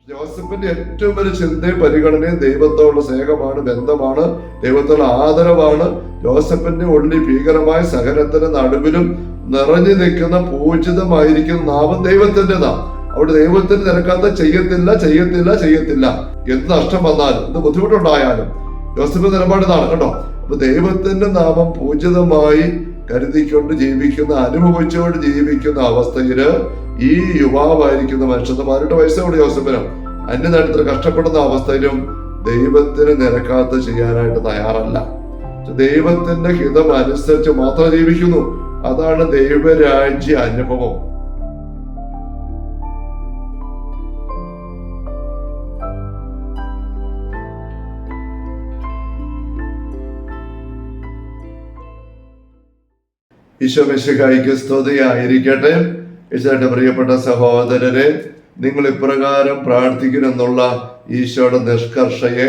ജോസഫിന്റെ ഏറ്റവും വലിയ ചിന്തയും പരിഗണനയും ദൈവത്തോടുള്ള സ്നേഹമാണ്, ബന്ധമാണ്, ദൈവത്തോടുള്ള ആദരവാണ്. ജോസഫിന്റെ ഉള്ളിൽ ഭീകരമായ സഹനത്തിന് നടുവിലും നിറഞ്ഞു നിൽക്കുന്ന പൂജിതമായിരിക്കുന്ന നാമം ദൈവത്തിൻ്റെതാണ്. അവിടെ ദൈവത്തിന് നിരക്കാത്ത ചെയ്യത്തില്ല ചെയ്യത്തില്ല ചെയ്യത്തില്ല. എന്ത് നഷ്ടം വന്നാലും എന്ത് ബുദ്ധിമുട്ടുണ്ടായാലും ജോസഫിന്റെ നിലപാടിതാണ് കേട്ടോ. അപ്പൊ ദൈവത്തിന്റെ നാമം പൂജിതമായി കരുതിക്കൊണ്ട് ജീവിക്കുന്ന, അനുഭവിച്ചുകൊണ്ട് ജീവിക്കുന്ന അവസ്ഥയില് ഈ യുവാവായിരിക്കുന്ന മനുഷ്യൻ 18 വയസ്സോട് ജോസഫിന് അന്യനാട്ടിൽ കഷ്ടപ്പെടുന്ന അവസ്ഥയിലും ദൈവത്തിന് നിരക്കാത്ത ചെയ്യാനായിട്ട് തയ്യാറല്ല. ദൈവത്തിന്റെ ഹിതം അനുസരിച്ച് മാത്രം ജീവിക്കുന്നു. അതാണ് ദൈവരാജ്യ അനുഭവം. ഈശോ മിശിഹായ്ക്ക് സ്തുതിയായിരിക്കട്ടെ. ഈശോയുടെ പ്രിയപ്പെട്ട സഹോദരരെ, നിങ്ങൾ ഇപ്രകാരം പ്രാർത്ഥിക്കുമെന്നുള്ള ഈശോയുടെ നിഷ്കർഷയെ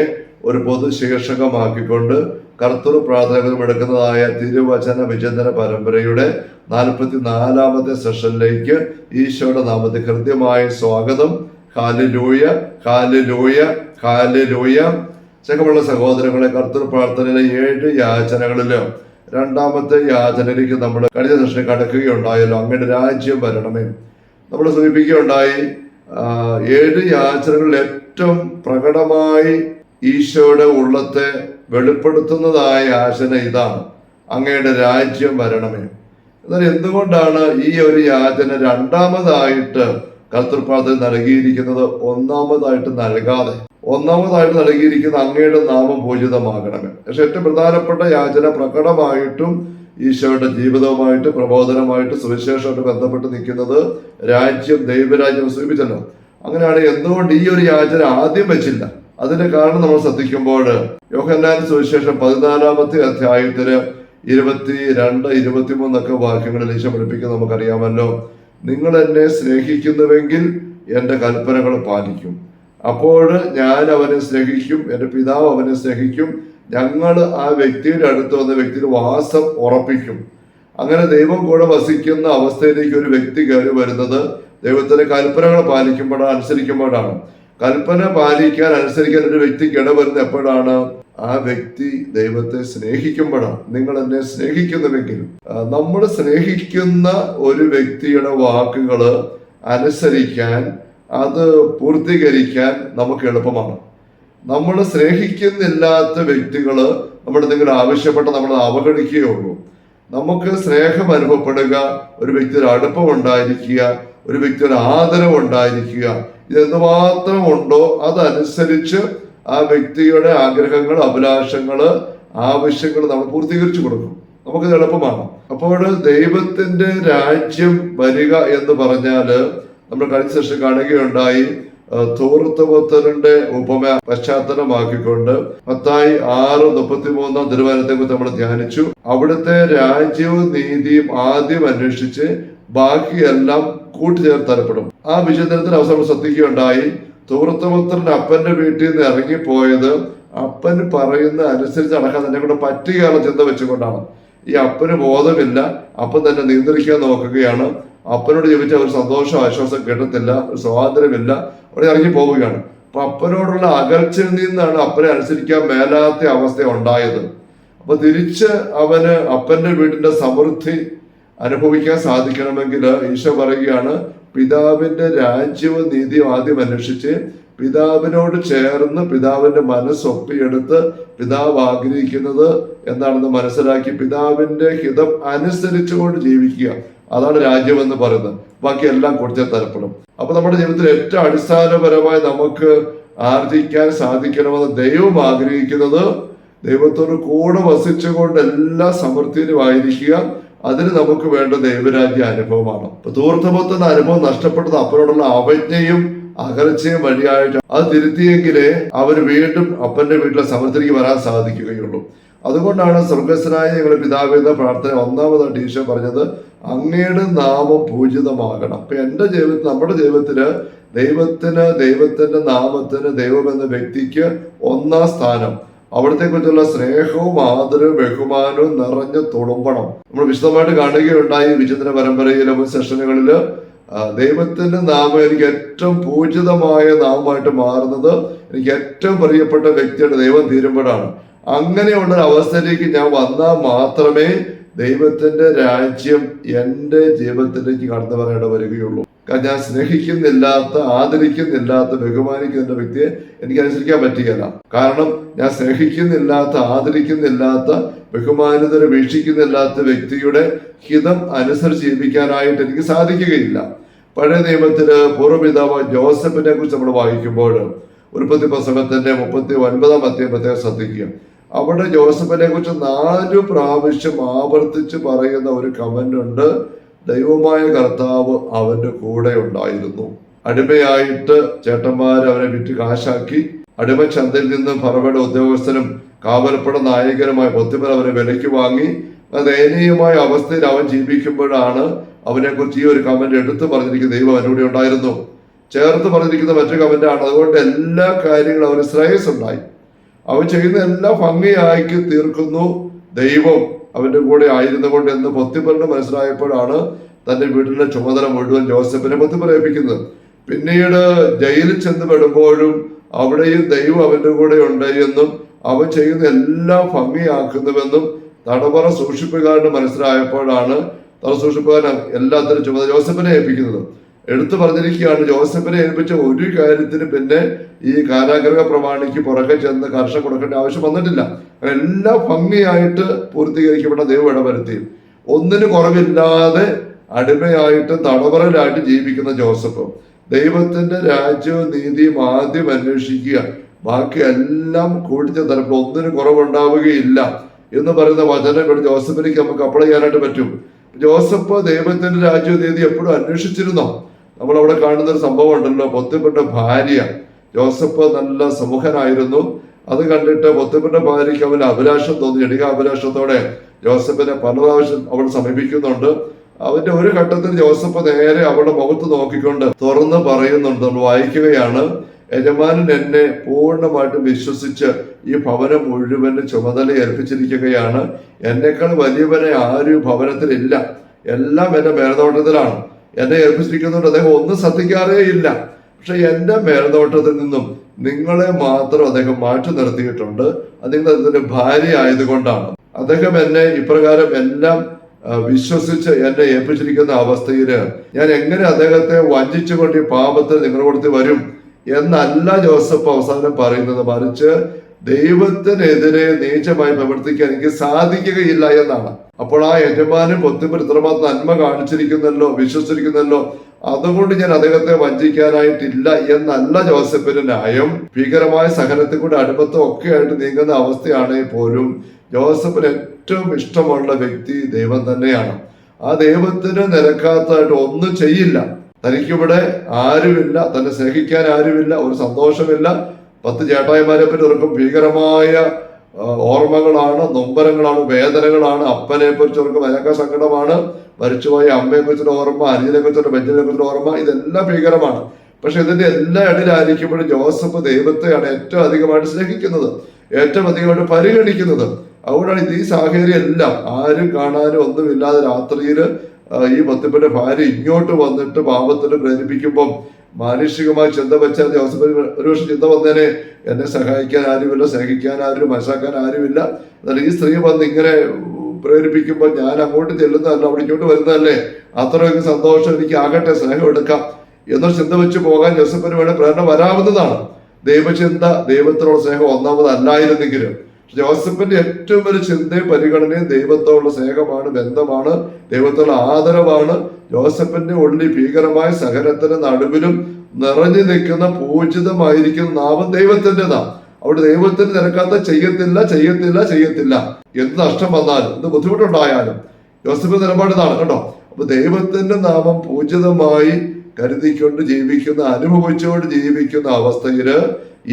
ഒരു പൊതുശീർഷകമാക്കിക്കൊണ്ട് കർത്തൃ പ്രാർത്ഥനകളും എടുക്കുന്നതായ തിരുവചന വിചിന്തന പരമ്പരയുടെ 44-ാമത്തെ സെഷനിലേക്ക് ഈശോയുടെ നാമത്തിൽ കൃത്യമായ സ്വാഗതം. Hallelujah, hallelujah, hallelujah. സ്നേഹമുള്ള സഹോദരങ്ങളെ, കർത്തൃ പ്രാർത്ഥനയിലെ 7 യാചനകളില് 2ാമത്തെ യാചനയിലേക്ക് നമ്മൾ കഴിഞ്ഞ സെഷനിൽ കടക്കുകയുണ്ടായല്ലോ. അങ്ങയുടെ രാജ്യം വരണമേ. നമ്മൾ സൂചിപ്പിക്കുകയുണ്ടായി 7 യാചനകളിൽ ഏറ്റവും പ്രകടമായി ഈശോയുടെ ഉള്ളത്തെ വെളിപ്പെടുത്തുന്നതായ യാചന ഇതാണ്, അങ്ങയുടെ രാജ്യം വരണമേ. എന്നാൽ എന്തുകൊണ്ടാണ് ഈ ഒരു യാചന 2ാമതായിട്ട് കർത്തൃപ്രാർത്ഥന നൽകിയിരിക്കുന്നത്, 1ാമതായിട്ട് നൽകാതെ? 1ാമതായിട്ട് നൽകിയിരിക്കുന്ന അങ്ങയുടെ നാമം പൂജിതമാകണമേ. പക്ഷെ ഏറ്റവും പ്രധാനപ്പെട്ട യാചന പ്രകടമായിട്ടും ഈശോയുടെ ജീവിതവുമായിട്ട്, പ്രബോധനമായിട്ട്, സുവിശേഷമായിട്ട് ബന്ധപ്പെട്ട് നിൽക്കുന്നത് രാജ്യം, ദൈവരാജ്യം സൂചിപ്പിച്ചല്ലോ. അങ്ങനെയാണ് എന്തുകൊണ്ട് ഈ ഒരു യാചന ആദ്യം വെച്ചില്ല? അതിന്റെ കാരണം നമ്മൾ ശ്രദ്ധിക്കുമ്പോൾ യോഹന്നാൻ സുവിശേഷം 14-ാമത്തെ അധ്യായത്തില് 22, 23 വാക്യങ്ങളിൽ ഈശോ പഠിപ്പിക്കുന്നത് നമുക്കറിയാമല്ലോ. നിങ്ങൾ എന്നെ സ്നേഹിക്കുന്നുവെങ്കിൽ എൻ്റെ കൽപ്പനകൾ പാലിക്കും. അപ്പോൾ ഞാൻ അവനെ സ്നേഹിക്കും, എൻ്റെ പിതാവ് അവനെ സ്നേഹിക്കും. ഞങ്ങൾ ആ വ്യക്തിയുടെ അടുത്ത് വന്ന വ്യക്തിയുടെ വാസം ഉറപ്പിക്കും. അങ്ങനെ ദൈവം കൂടെ വസിക്കുന്ന അവസ്ഥയിലേക്ക് ഒരു വ്യക്തി കയറി വരുന്നത് ദൈവത്തിന്റെ കൽപ്പനകൾ പാലിക്കുമ്പോഴാണ്, അനുസരിക്കുമ്പോഴാണ്. കൽപ്പന പാലിക്കാൻ, അനുസരിക്കാൻ ഒരു വ്യക്തിക്ക് ഇടവരുന്നത് എപ്പോഴാണ്? ആ വ്യക്തി ദൈവത്തെ സ്നേഹിക്കുമ്പോഴാണ്. നിങ്ങൾ എന്നെ സ്നേഹിക്കുന്നുവെങ്കിൽ, നമ്മൾ സ്നേഹിക്കുന്ന ഒരു വ്യക്തിയുടെ വാക്കുകള് അനുസരിക്കാൻ, അത് പൂർത്തീകരിക്കാൻ നമുക്ക് എളുപ്പമാണ്. നമ്മൾ സ്നേഹിക്കുന്നില്ലാത്ത വ്യക്തികള് നമ്മുടെ എന്തെങ്കിലും ആവശ്യപ്പെട്ട നമ്മൾ അവഗണിക്കുകയുള്ളൂ. നമുക്ക് സ്നേഹം അനുഭവപ്പെടുക, ഒരു വ്യക്തിയുടെ അടുപ്പം ഉണ്ടായിരിക്കുക, ഒരു വ്യക്തിയുടെ ആദരവ് ഉണ്ടായിരിക്കുക, ഇതെന്തുമാത്രം ഉണ്ടോ അതനുസരിച്ച് ആ വ്യക്തിയുടെ ആഗ്രഹങ്ങൾ, അഭിലാഷങ്ങള്, ആവശ്യങ്ങൾ നമ്മൾ പൂർത്തീകരിച്ചു കൊടുക്കും. നമുക്കത് എളുപ്പമാണ്. അപ്പോൾ ദൈവത്തിന്റെ രാജ്യം വരിക എന്ന് പറഞ്ഞാല് നമ്മൾ കഴിഞ്ഞ സെഷൻ കാണുകയുണ്ടായി. ധൂർത്തപുത്രന്റെ ഉപമ പശ്ചാത്തലമാക്കിക്കൊണ്ട് മത്തായി 6:33 തിരുവചനത്തെ കുറിച്ച് നമ്മൾ ധ്യാനിച്ചു. അവിടുത്തെ രാജ്യവും നീതിയും ആദ്യം അന്വേഷിച്ച് ബാക്കിയെല്ലാം കൂട്ടിച്ചേർത്ത് തരപ്പെടും. ആ വിചിന്തനത്തിന് അവസരം ശ്രദ്ധിക്കുകയുണ്ടായി. ധൂർത്തപുത്രൻ അപ്പന്റെ വീട്ടിൽ നിന്ന് ഇറങ്ങിപ്പോയത് അപ്പൻ പറയുന്ന അനുസരിച്ച് നടക്കാൻ തന്നെ കൊണ്ട് പറ്റുകയാണ് ചിന്ത വെച്ചുകൊണ്ടാണ്. ഈ അപ്പന് ബോധമില്ല, അപ്പൻ തന്നെ നിയന്ത്രിക്കാൻ നോക്കുകയാണ്. അപ്പനോട് ജീവിച്ച ഒരു സന്തോഷം, ആശ്വാസം കിട്ടത്തില്ല, ഒരു സ്വാതന്ത്ര്യമില്ല, അവിടെ ഇറങ്ങി പോവുകയാണ്. അപ്പൊ അപ്പനോടുള്ള അകൽച്ചയിൽ നിന്നാണ് അപ്പനെ അനുസരിക്കാൻ മേലാത്ത അവസ്ഥ ഉണ്ടായത്. അപ്പൊ തിരിച്ച് അവന് അപ്പന്റെ വീടിന്റെ സമൃദ്ധി അനുഭവിക്കാൻ സാധിക്കണമെങ്കിൽ ഈശോ പറയുകയാണ്, പിതാവിന്റെ രാജ്യവും നീതിയും ആദ്യം അന്വേഷിച്ച് പിതാവിനോട് ചേർന്ന് പിതാവിന്റെ മനസ്സൊപ്പിയെടുത്ത് പിതാവ് ആഗ്രഹിക്കുന്നത് എന്താണെന്ന് മനസ്സിലാക്കി പിതാവിന്റെ ഹിതം അനുസരിച്ചുകൊണ്ട് ജീവിക്കുക. അതാണ് രാജ്യം എന്ന് പറയുന്നത്. ബാക്കി എല്ലാം കൊടുത്തേ തരപ്പെടും. അപ്പൊ നമ്മുടെ ജീവിതത്തിൽ ഏറ്റവും അടിസ്ഥാനപരമായി നമുക്ക് ആർജിക്കാൻ സാധിക്കണമെന്ന് ദൈവം ആഗ്രഹിക്കുന്നത് ദൈവത്തോട് കൂടെ വസിച്ചുകൊണ്ട് എല്ലാ സമൃദ്ധിയിലും ആയിരിക്കുക. അതിന് നമുക്ക് വേണ്ട ദൈവരാജ്യ അനുഭവമാണ്. ഇപ്പൊ ധൂർത്തപുത്രന്റെ അനുഭവം നഷ്ടപ്പെട്ടത് അപ്പനോടുള്ള അവജ്ഞയും അകൽച്ചയും വഴിയായിട്ട് അത് തിരുത്തിയെങ്കിലേ അവന് വീണ്ടും അപ്പന്റെ വീട്ടിലെ സമൃദ്ധിക്ക് വരാൻ സാധിക്കുകയുള്ളൂ. അതുകൊണ്ടാണ് സ്വർഗസ്ഥനായ ഞങ്ങളുടെ പിതാവേ എന്ന പ്രാർത്ഥന 1ാമതായിട്ട് ഈശോ പറഞ്ഞത്, അങ്ങയുടെ നാമം പൂജിതമാകണം. അപ്പൊ എൻ്റെ ജീവിതത്തിൽ, നമ്മുടെ ജീവിതത്തില് ദൈവത്തിന്റെ നാമത്തിന്, ദൈവം എന്ന വ്യക്തിക്ക് 1ാം സ്ഥാനം. അവിടത്തെ കുറിച്ചുള്ള സ്നേഹവും ആദരവും ബഹുമാനവും നിറഞ്ഞു തുളുമ്പണം. നമ്മൾ വിശദമായിട്ട് കാണുകയുണ്ടായി വിചിന്തന പരമ്പരയിലെ മുൻ സെഷനുകളില്. ദൈവത്തിന്റെ നാമം എനിക്ക് ഏറ്റവും പൂജിതമായ നാമമായിട്ട് മാറുന്നത് എനിക്ക് ഏറ്റവും പ്രിയപ്പെട്ട വ്യക്തിയുടെ ദൈവം തീരുമ്പോഴാണ്. അങ്ങനെയുള്ള ഒരു അവസ്ഥയിലേക്ക് ഞാൻ വന്നാൽ മാത്രമേ ദൈവത്തിന്റെ രാജ്യം എൻ്റെ ജീവിതത്തിലേക്ക് കടന്നു വരേണ്ട വരികയുള്ളൂ. കാരണം ഞാൻ സ്നേഹിക്കുന്നില്ലാത്ത, ആദരിക്കുന്നില്ലാത്ത, ബഹുമാനിക്കുന്ന വ്യക്തിയെ എനിക്ക് അനുസരിക്കാൻ പറ്റുകയില്ല. കാരണം ഞാൻ സ്നേഹിക്കുന്നില്ലാത്ത, ആദരിക്കുന്നില്ലാത്ത, ബഹുമാനിതരെ വീക്ഷിക്കുന്നില്ലാത്ത വ്യക്തിയുടെ ഹിതം അനുസരിച്ച് ജീവിക്കാനായിട്ട് എനിക്ക് സാധിക്കുകയില്ല. പഴയ നിയമത്തില് പൂർവ്വപിതാവ് ജോസഫിനെ കുറിച്ച് നമ്മൾ വായിക്കുമ്പോൾ ഉൽപ്പത്തി പുസ്തകത്തിന്റെ 39-ാം അധ്യായം ശ്രദ്ധിക്കുക. അവിടെ ജോസഫിനെ കുറിച്ച് 4 പ്രാവശ്യം ആവർത്തിച്ച് പറയുന്ന ഒരു കമന്റ് ഉണ്ട്: ദൈവമായ കർത്താവ് അവന്റെ കൂടെ ഉണ്ടായിരുന്നു. അടിമയായിട്ട് ചേട്ടന്മാർ അവനെ വിറ്റ് കാശാക്കി, അടിമച്ചന്തയിൽ നിന്ന് ഫറവയുടെ ഉദ്യോഗസ്ഥനും കാവൽപ്പട നായകനുമായ പൊത്തിഫർ അവനെ വിലയ്ക്ക് വാങ്ങി. ദയനീയമായ അവസ്ഥയിൽ അവൻ ജീവിക്കുമ്പോഴാണ് അവനെ കുറിച്ച് ഈ ഒരു കമന്റ് എടുത്തു പറഞ്ഞിരിക്കുന്നത്: ദൈവം അവനോട് ഉണ്ടായിരുന്നു. ചേർത്ത് പറഞ്ഞിരിക്കുന്ന മറ്റൊരു കമന്റ് ആണ്: അതുകൊണ്ട് എല്ലാ കാര്യങ്ങളും അവന് ശ്രേയസ് ഉണ്ടായി, അവൻ ചെയ്യുന്ന എല്ലാം ഭംഗിയാക്കി തീർക്കുന്നു, ദൈവം അവന്റെ കൂടെ ആയിരുന്നു കൊണ്ട് എന്ന് പൊത്തിഫറിന് മനസ്സിലായപ്പോഴാണ് തന്റെ വീട്ടിലെ ചുമതല മുഴുവൻ ജോസഫിനെ പൊത്തിഫർ ഏൽപ്പിക്കുന്നത്. പിന്നീട് ജയിലിൽ ചെന്ന് പെടുമ്പോഴും അവിടെയും ദൈവം അവന്റെ കൂടെ ഉണ്ട് എന്നും അവൻ ചെയ്യുന്ന എല്ലാം ഭംഗിയാക്കുന്നുവെന്നും തടവറ സൂക്ഷിപ്പുകാരന് മനസ്സിലായപ്പോഴാണ് സൂക്ഷിപ്പുകാരൻ എല്ലാത്തിനും ചുമതല ജോസഫിനെ ഏൽപ്പിക്കുന്നത്. എടുത്തു പറഞ്ഞിരിക്കുകയാണ്, ജോസഫിനെ ഏൽപ്പിച്ച ഒരു കാര്യത്തിന് പിന്നെ ഈ കാരാഗ്രഹ പ്രമാണിക്ക് പുറകെ ചെന്ന് കർഷ കൊടുക്കേണ്ട ആവശ്യം വന്നിട്ടില്ല. എല്ലാം ഭംഗിയായിട്ട് പൂർത്തീകരിക്കപ്പെട്ട ദൈവം ഇടവരുത്തി. ഒന്നിന് കുറവില്ലാതെ അടിമയായിട്ട് തടവറയിലായിട്ട് ജീവിക്കുന്ന ജോസഫ് ദൈവത്തിന്റെ രാജ്യവും നീതിയും ആദ്യം അന്വേഷിക്കുക, ബാക്കി എല്ലാം കൂട്ടിച്ച തലപ്പോൾ ഒന്നിന് കുറവുണ്ടാവുകയില്ല എന്ന് പറയുന്ന വചനം ഇവിടെ ജോസഫിലേക്ക് നമുക്ക് അപ്ലൈ ചെയ്യാനായിട്ട് പറ്റും. ജോസഫ് ദൈവത്തിന്റെ രാജ്യവും നീതി എപ്പോഴും അന്വേഷിച്ചിരുന്നോ? നമ്മൾ അവിടെ കാണുന്ന ഒരു സംഭവം ഉണ്ടല്ലോ, പൊത്തിഫറിന്റെ ഭാര്യ. ജോസഫ് നല്ല സുമുഖനായിരുന്നു. അത് കണ്ടിട്ട് പൊത്തിഫറിന്റെ ഭാര്യയ്ക്ക് അവന് അഭിലാഷം തോന്നി. ഇടിക അഭിലാഷത്തോടെ ജോസഫിനെ പല പ്രാവശ്യം അവൾ സമീപിക്കുന്നുണ്ട്. അവന്റെ ഒരു ഘട്ടത്തിൽ ജോസഫ് നേരെ അവളുടെ മുഖത്ത് നോക്കിക്കൊണ്ട് തുറന്ന് പറയുന്നുണ്ട്. നമ്മൾ വായിക്കുകയാണ്: യജമാനൻ എന്നെ പൂർണ്ണമായിട്ടും വിശ്വസിച്ച് ഈ ഭവനം മുഴുവൻ ചുമതല ഏൽപ്പിച്ചിരിക്കുകയാണ്. എന്നെക്കാൾ വലിയവനെ ആരും ഭവനത്തിലില്ല, എല്ലാം എന്റെ മേൽനോട്ടത്തിലാണ്. എന്നെ ഏൽപ്പിച്ചിരിക്കുന്നുണ്ട്. അദ്ദേഹം ഒന്നും ശ്രദ്ധിക്കാറേ ഇല്ല. പക്ഷെ എന്റെ മേൽനോട്ടത്തിൽ നിന്നും നിങ്ങളെ മാത്രം അദ്ദേഹം മാറ്റി നിർത്തിയിട്ടുണ്ട്. അത് നിങ്ങൾ അതിന്റെ ഭാര്യ ആയതുകൊണ്ടാണ്. അദ്ദേഹം എന്നെ ഇപ്രകാരം എല്ലാം വിശ്വസിച്ച് എന്നെ ഏൽപ്പിച്ചിരിക്കുന്ന അവസ്ഥയില് ഞാൻ എങ്ങനെ അദ്ദേഹത്തെ വഞ്ചിച്ചുകൊണ്ട് ഈ പാപത്തിൽ നിങ്ങളുടെ കൊടുത്ത് വരും എന്നല്ല ജോസഫ് അവസാനം പറയുന്നത്, മറിച്ച് ദൈവത്തിനെതിരെ നീചമായി പ്രവർത്തിക്കാൻ എനിക്ക് സാധിക്കുകയില്ല എന്നാണ്. അപ്പോൾ ആ യജമാനും പൊത്തിഫർ ഇത്രമാത്രം നന്മ കാണിച്ചിരിക്കുന്നല്ലോ, വിശ്വസിച്ചിരിക്കുന്നല്ലോ, അതുകൊണ്ട് ഞാൻ അദ്ദേഹത്തെ വഞ്ചിക്കാനായിട്ടില്ല എന്നല്ല ജോസഫിന്റെ ന്യായം. ഭീകരമായ സഹനത്തിൽ കൂടെ അടിമത്തം ഒക്കെ ആയിട്ട് നീങ്ങുന്ന അവസ്ഥയാണെങ്കിൽ പോലും ജോസഫിന് ഏറ്റവും ഇഷ്ടമുള്ള വ്യക്തി ദൈവം തന്നെയാണ്. ആ ദൈവത്തിന് നിരക്കാത്തതായിട്ട് ഒന്നും ചെയ്യില്ല. തനിക്കിവിടെ ആരുമില്ല, തന്നെ സ്നേഹിക്കാൻ ആരുമില്ല, ഒരു സന്തോഷമില്ല. 10 ചേട്ടായിമാരെ പറ്റി ഓർക്കും ഭീകരമായ ഓർമ്മകളാണ്, നൊമ്പരങ്ങളാണ്, വേദനകളാണ്. അപ്പനെ കുറിച്ച് ഓർക്കും അതിനൊക്കെ സങ്കടമാണ്. മരിച്ചുപോയ അമ്മയെ കുറിച്ചുള്ള ഓർമ്മ, അനിയനെ കുറിച്ചുള്ള ബെഞ്ചിനെ കുറിച്ചുള്ള ഓർമ്മ, ഇതെല്ലാം ഭീകരമാണ്. പക്ഷെ ഇതിന്റെ എല്ലാ ഇടയിലായിരിക്കുമ്പോഴും ജോസഫ് ദൈവത്തെയാണ് ഏറ്റവും അധികമായിട്ട് സ്നേഹിക്കുന്നത്, ഏറ്റവും അധികമായിട്ട് പരിഗണിക്കുന്നത്. അതുകൊണ്ടാണ് ഈ സാഹചര്യം എല്ലാം ആരും കാണാനും ഒന്നുമില്ലാതെ രാത്രിയില് ഈ പൊത്തിഫറിന്റെ ഭാര്യ ഇങ്ങോട്ട് വന്നിട്ട് പാപത്തിന് പ്രേരിപ്പിക്കുമ്പം മാനുഷികമായി ചിന്ത വെച്ചാൽ ജോസഫിന് ഒരുപക്ഷെ ചിന്ത വന്നേനെ, എന്നെ സഹായിക്കാൻ ആരുമില്ല, സ്നേഹിക്കാൻ ആരും, മനസ്സിലാക്കാൻ ആരുമില്ല. എന്നാൽ ഈ സ്ത്രീ വന്ന് ഇങ്ങനെ പ്രേരിപ്പിക്കുമ്പോൾ ഞാൻ അങ്ങോട്ട് ചെല്ലുന്നതല്ല, അവിടെ ഇങ്ങോട്ട് വരുന്നതല്ലേ, അത്രയൊക്കെ സന്തോഷം എനിക്ക് ആകട്ടെ, സ്നേഹം എടുക്കാം എന്നൊരു ചിന്ത വെച്ച് പോകാൻ ജോസഫിന് വേണ്ടി പ്രേരണ വരാവുന്നതാണ്. ദൈവചിന്ത, ദൈവത്തിനുള്ള സ്നേഹം ഒന്നാമതല്ലായിരുന്നെങ്കിലും ജോസഫിന്റെ ഏറ്റവും വലിയ ചിന്തയും പരിഗണനയും ദൈവത്തോടുള്ള സ്നേഹമാണ്, ബന്ധമാണ്, ദൈവത്തോടുള്ള ആദരവാണ്. ജോസഫിന്റെ ഉള്ളിൽ ഭീകരമായ സഹനത്തിന് നടുവിലും നിറഞ്ഞു നിൽക്കുന്ന പൂജിതമായിരിക്കുന്ന നാമം ദൈവത്തിൻ്റെതാണ്. അവിടെ ദൈവത്തിന് നിരക്കാത്ത ചെയ്യത്തില്ല, ചെയ്യത്തില്ല, ചെയ്യത്തില്ല. എന്ത് നഷ്ടം വന്നാലും, എന്ത് ബുദ്ധിമുട്ടുണ്ടായാലും ജോസഫിന്റെ നിലപാടിതാണ് കേട്ടോ. അപ്പൊ ദൈവത്തിന്റെ നാമം പൂജിതമായി കരുതിക്കൊണ്ട് ജീവിക്കുന്ന, അനുഭവിച്ചുകൊണ്ട് ജീവിക്കുന്ന അവസ്ഥയില്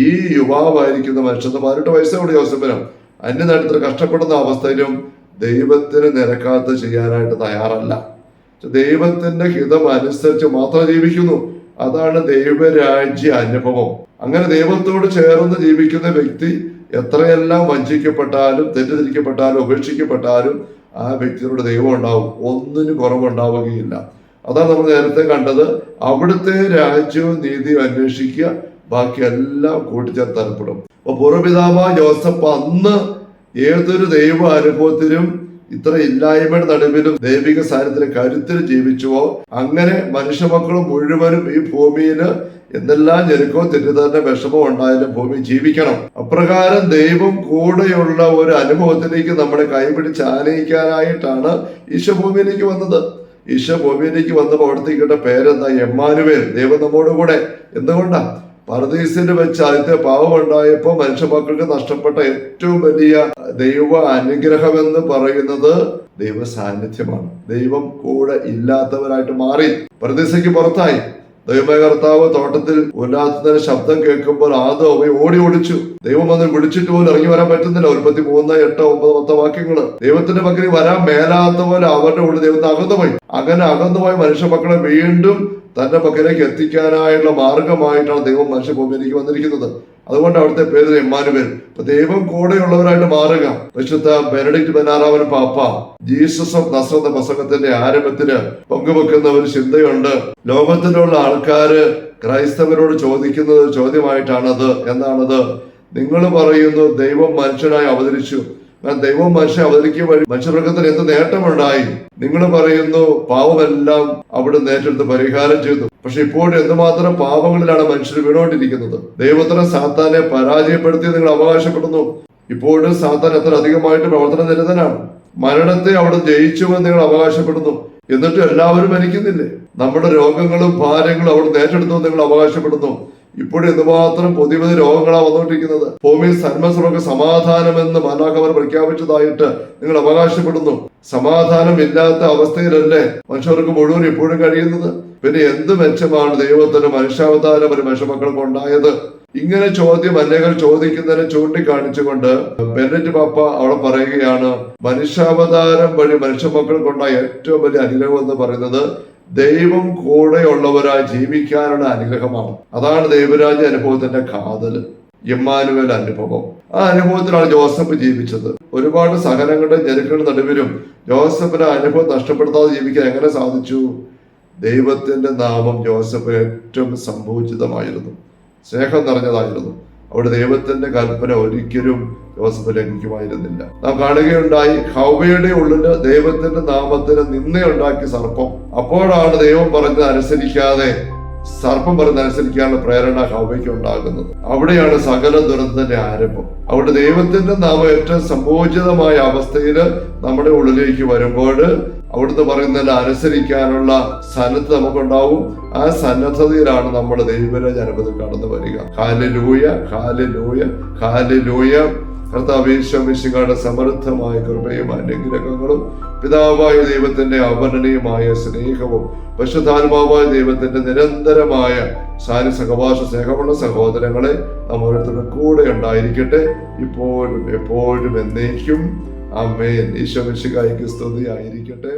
ഈ യുവാവായിരിക്കുന്ന മനുഷ്യന് 18 വയസ്സോടെ ജോസഫിന് അന്യനാട്ടിൽ കഷ്ടപ്പെടുന്ന അവസ്ഥയിലും ദൈവത്തിന് നിരക്കാത്ത ചെയ്യാനായിട്ട് തയ്യാറല്ല. ദൈവത്തിന്റെ ഹിതം അനുസരിച്ച് മാത്രം ജീവിക്കുന്നു. അതാണ് ദൈവരാജ്യ അനുഭവം. അങ്ങനെ ദൈവത്തോട് ചേർന്ന് ജീവിക്കുന്ന വ്യക്തി എത്രയെല്ലാം വഞ്ചിക്കപ്പെട്ടാലും, തെറ്റിദ്ധരിക്കപ്പെട്ടാലും, ഉപേക്ഷിക്കപ്പെട്ടാലും ആ വ്യക്തിയോട് ദൈവം ഉണ്ടാവും, ഒന്നിനും കുറവുണ്ടാവുകയില്ല. അതാണ് നമ്മൾ നേരത്തെ കണ്ടത്. അവിടുത്തെ രാജ്യവും നീതിയും അന്വേഷിക്കുക, ബാക്കി എല്ലാം കൂട്ടിച്ചേർത്ത് തരപ്പെടും. അപ്പൊ പൂർവ്വപിതാവായ ജോസഫ് അന്ന് ഏതൊരു ദൈവ അനുഭവത്തിലും ഇത്ര ഇല്ലായ്മയുടെ നടുവിലും ദൈവിക സാന്നിധ്യത്തിലെ കരുത്തിൽ ജീവിച്ചുവോ, അങ്ങനെ മനുഷ്യമക്കൾ മുഴുവനും ഈ ഭൂമിയിൽ എന്തെല്ലാം ഞെരുക്കോ തെറ്റിദ്ധാരണ വിഷമോ ഉണ്ടായാലും ഭൂമി ജീവിക്കണം. അപ്രകാരം ദൈവം കൂടെയുള്ള ഒരു അനുഭവത്തിലേക്ക് നമ്മളെ കൈപിടിച്ച് ആനയിക്കാനായിട്ടാണ് ഈശോ ഭൂമിയിലേക്ക് വന്നത്. ഈശോ ഭൂമിയിലേക്ക് വന്നപ്പോൾ അവിടത്തേക്കിട്ട പേരെന്താ? എമ്മാനുവേൽ, ദൈവം നമ്മോട് കൂടെ. എന്തുകൊണ്ടാ? പർദീസിൽ വെച്ച് ആദ്യത്തെ പാവം ഉണ്ടായപ്പോൾ മനുഷ്യമക്കൾക്ക് നഷ്ടപ്പെട്ട ഏറ്റവും വലിയ ദൈവ അനുഗ്രഹം എന്ന് പറയുന്നത് ദൈവ സാന്നിധ്യമാണ്. ദൈവം കൂടെ ഇല്ലാത്തവരായിട്ട് മാറി, പർദീസയ്ക്ക് പുറത്തായി. ദൈവമായ കർത്താവ് തോട്ടത്തിൽ ഉല്ലാസത്തിന്റെ ശബ്ദം കേൾക്കുമ്പോൾ ആദം ഓടി ഓടിച്ചു. ദൈവം വന്ന് വിളിച്ചിട്ട് പോലും ഇറങ്ങി വരാൻ പറ്റുന്നില്ല. 3, 8, 9, 10 വാക്യങ്ങള്. ദൈവത്തിന്റെ പക്കൽ വരാൻ മേലാത്ത പോലെ അവരുടെ ഉള്ളിൽ ദൈവത്തെ അകന്നുപോയി. അങ്ങനെ അകന്നുപോയ മനുഷ്യ മക്കളെ വീണ്ടും തന്റെ പക്കലേക്ക് എത്തിക്കാനായുള്ള മാർഗമായിട്ടാണ് ദൈവം മനുഷ്യഭൂമിയിലേക്ക് വന്നിരിക്കുന്നത്. അതുകൊണ്ട് അവിടുത്തെ പേര് എമ്മാനുവേൽ. അപ്പൊ ദൈവം കൂടെയുള്ളവരായിട്ട് മാറുക. വിശുദ്ധ ബെനഡിക്ട് 16 പാപ്പ ജീസസ് ഓഫ് നസ്രത്ത് പ്രസംഗത്തിന്റെ ആരംഭത്തിന് പങ്കുവെക്കുന്ന ഒരു ചിന്തയുണ്ട്. ലോകത്തിലുള്ള ആൾക്കാര് ക്രൈസ്തവരോട് ചോദിക്കുന്ന ഒരു ചോദ്യമായിട്ടാണത്. എന്താണത്? നിങ്ങൾ പറയുന്നു ദൈവം മനുഷ്യനായി അവതരിച്ചു, ദൈവം മനുഷ്യൻ അവതരിക്കുക വഴി മനുഷ്യവർഗത്തിന് എന്ത് നേട്ടമുണ്ടായി? നിങ്ങൾ പറയുന്നു പാവമെല്ലാം അവിടെ ഏറ്റെടുത്ത് പരിഹാരം ചെയ്തു. പക്ഷെ ഇപ്പോഴും എന്തുമാത്രം പാപങ്ങളിലാണ് മനുഷ്യർ വീണുകൊണ്ടിരിക്കുന്നത്. ദൈവത്തിന് സാത്താനെ പരാജയപ്പെടുത്തി നിങ്ങൾ അവകാശപ്പെടുന്നു. ഇപ്പോഴും സാത്താൻ എത്ര അധികമായിട്ട് പ്രവർത്തന നിരതനാണ്. മരണത്തെ അവിടെ ജയിച്ചുവെന്ന് നിങ്ങൾ അവകാശപ്പെടുന്നു. എന്നിട്ട് എല്ലാവരും മരിക്കുന്നില്ലേ? നമ്മുടെ രോഗങ്ങളും ഭാരങ്ങളും അവിടെ ഏറ്റെടുത്തുവെന്ന് നിങ്ങൾ അവകാശപ്പെടുന്നു. ഇപ്പോഴും എന്തുമാത്രം പുതിയ പുതിയ രോഗങ്ങളാണ് വന്നുകൊണ്ടിരിക്കുന്നത്. ഭൂമിയിൽ സർവ്വസർവ്വ സമാധാനമെന്ന് മാലാഖമാർ പ്രഖ്യാപിച്ചതായിട്ട് നിങ്ങൾ അവകാശപ്പെടുന്നു. സമാധാനം ഇല്ലാത്ത അവസ്ഥയിലല്ലേ മനുഷ്യർക്ക് മുഴുവൻ ഇപ്പോഴും കഴിയുന്നത്? പിന്നെ എന്ത് മെച്ചമാണ് ദൈവത്തിന് മനുഷ്യാവതാരം ഒരു മനുഷ്യമക്കൾക്ക് ഉണ്ടായത്? ഇങ്ങനെ ചോദ്യം അനേകർ ചോദിക്കുന്നതിനെ ചൂണ്ടിക്കാണിച്ചുകൊണ്ട് ബെനഡിക്ട് പാപ്പ അവിടെ പറയുകയാണ്, മനുഷ്യാവതാരം വഴി മനുഷ്യമക്കൾക്കുണ്ടായ ഏറ്റവും വലിയ അനുഗ്രഹം എന്ന് പറയുന്നത് ദൈവം കൂടെയുള്ളവരായി ജീവിക്കാനുള്ള അനുഗ്രഹമാണ്. അതാണ് ദൈവരാജ്യ അനുഭവത്തിന്റെ കാതല്, എമ്മാനുവേൽ അനുഭവം. ആ അനുഭവത്തിലാണ് ജോസഫ് ജീവിച്ചത്. ഒരുപാട് സഹനങ്ങളുടെ ഞെരുക്കളുടെ നടുവിലും ജോസഫിന്റെ അനുഭവം നഷ്ടപ്പെടുത്താതെ ജീവിക്കാൻ എങ്ങനെ സാധിച്ചു? ദൈവത്തിന്റെ നാമം ജോസഫിന് ഏറ്റവും സംഭൂജിതമായിരുന്നു, സ്നേഹം നിറഞ്ഞതായിരുന്നു. അവിടെ ദൈവത്തിന്റെ കൽപ്പന ഒരിക്കലും ജോസഫ് ലംഘിക്കുമായിരുന്നില്ല. നാം കാണുകയുണ്ടായി, ഹവ്വയുടെ ഉള്ളില് ദൈവത്തിന്റെ നാമത്തിന് നിന്നയുണ്ടാക്കിയ സർപ്പം. അപ്പോഴാണ് ദൈവം പറഞ്ഞത് അനുസരിക്കാതെ സർപ്പം പറഞ്ഞത് അനുസരിക്കാനുള്ള പ്രേരണ ഹവ്വയ്ക്ക് ഉണ്ടാകുന്നത്. അവിടെയാണ് സകല ദുരന്തത്തിന്റെ ആരംഭം. അവിടെ ദൈവത്തിന്റെ നാമം ഏറ്റവും സംഭോജിതമായ അവസ്ഥയില് നമ്മുടെ ഉള്ളിലേക്ക് വരുമ്പോൾ അവിടുന്ന് പറയുന്നതിൽ അനുസരിക്കാനുള്ള സന്നദ്ധത നമുക്കുണ്ടാവും. ആ സന്നദ്ധതയിലാണ് നമ്മൾ ദൈവരാജ്യ അനുഭവത്തിൽ കടന്നു വരിക. Hallelujah, hallelujah, hallelujah. കർത്താവേ ഈശോമിശിഹായുടെ സമൃദ്ധമായ കൃപയും അനുഗ്രഹങ്ങളും പിതാവായ ദൈവത്തിന്റെ അവർണ്ണനീയമായ സ്നേഹവും പരിശുദ്ധാത്മാവായ ദൈവത്തിന്റെ നിരന്തരമായ സഹവാസ സ്നേഹമുള്ള സഹോദരങ്ങളെ നാം ഓരോരുത്തരുടെ കൂടെ ഉണ്ടായിരിക്കട്ടെ, ഇപ്പോഴും എപ്പോഴും എന്നേക്കും. ആമേൻ. ഈശോമിശിഹായ്ക്ക് സ്തുതി ആയിരിക്കട്ടെ.